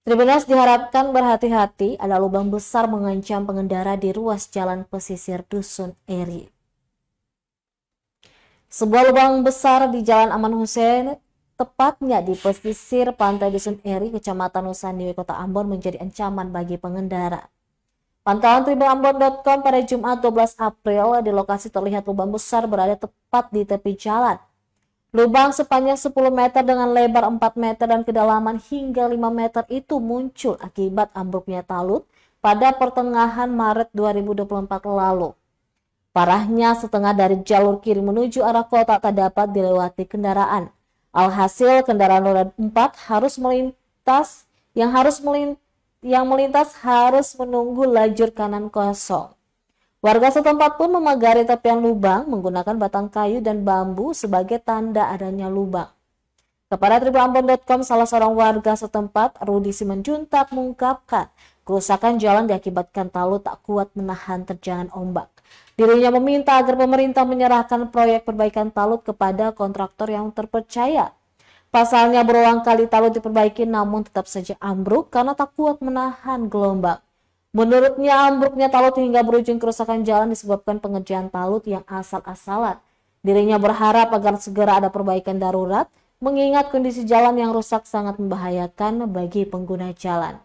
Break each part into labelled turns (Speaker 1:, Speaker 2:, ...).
Speaker 1: Tribunas diharapkan berhati-hati, ada lubang besar mengancam pengendara di ruas jalan pesisir Dusun Eri. Sebuah lubang besar di Jalan Aman Hussein, tepatnya di pesisir pantai Dusun Eri, Kecamatan Nusandiwi, Kota Ambon, menjadi ancaman bagi pengendara. Pantauan tribunambon.com pada Jumat 12 April, di lokasi terlihat lubang besar berada tepat di tepi jalan. Lubang sepanjang 10 meter dengan lebar 4 meter dan kedalaman hingga 5 meter itu muncul akibat ambruknya talut pada pertengahan Maret 2024 lalu. Parahnya, setengah dari jalur kiri menuju arah kota tak dapat dilewati kendaraan. Alhasil, kendaraan roda 4 harus melintas, yang melintas harus menunggu lajur kanan kosong. Warga setempat pun memagari tepian lubang menggunakan batang kayu dan bambu sebagai tanda adanya lubang. Kepada tribunambon.com, salah seorang warga setempat, Rudi Simanjuntak, mengungkapkan kerusakan jalan diakibatkan talut tak kuat menahan terjangan ombak. Dirinya meminta agar pemerintah menyerahkan proyek perbaikan talut kepada kontraktor yang terpercaya. Pasalnya berulang kali talut diperbaiki namun tetap saja ambruk karena tak kuat menahan gelombang. Menurutnya, ambruknya talut hingga berujung kerusakan jalan disebabkan pengerjaan talut yang asal-asalan. Dirinya berharap agar segera ada perbaikan darurat, mengingat kondisi jalan yang rusak sangat membahayakan bagi pengguna jalan.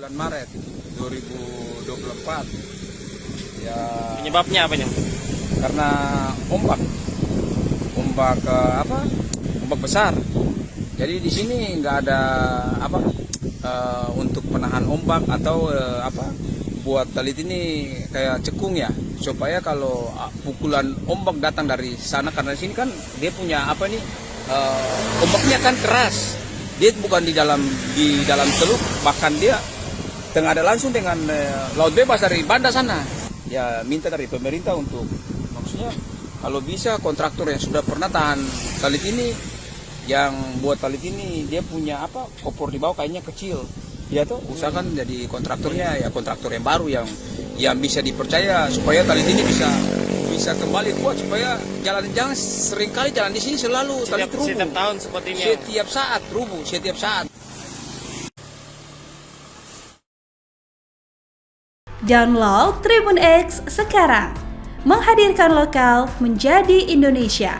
Speaker 2: Bulan Maret 2024 ya.
Speaker 3: Penyebabnya apa nih?
Speaker 2: Karena ombak ombak besar. Jadi di sini nggak ada untuk menahan ombak atau buat talit ini kayak cekung ya, supaya kalau pukulan ombak datang dari sana, karena di sini kan dia punya ombaknya kan keras, dia bukan di dalam teluk, bahkan dia tengah ada langsung dengan laut bebas dari Banda sana. Ya minta dari pemerintah untuk, maksudnya kalau bisa kontraktor yang sudah pernah tahan talit ini, yang buat talit ini dia punya kopor di bawah kayaknya kecil, ya tuh usahakan jadi kontraktornya ya kontraktor yang baru yang bisa dipercaya, supaya talit ini bisa kembali kuat, supaya jangan seringkali jalan di sini selalu talit rubuh.
Speaker 3: Setiap tahun seperti ini.
Speaker 2: Setiap saat rubuh, setiap saat.
Speaker 4: Download Tribun X sekarang, menghadirkan lokal menjadi Indonesia.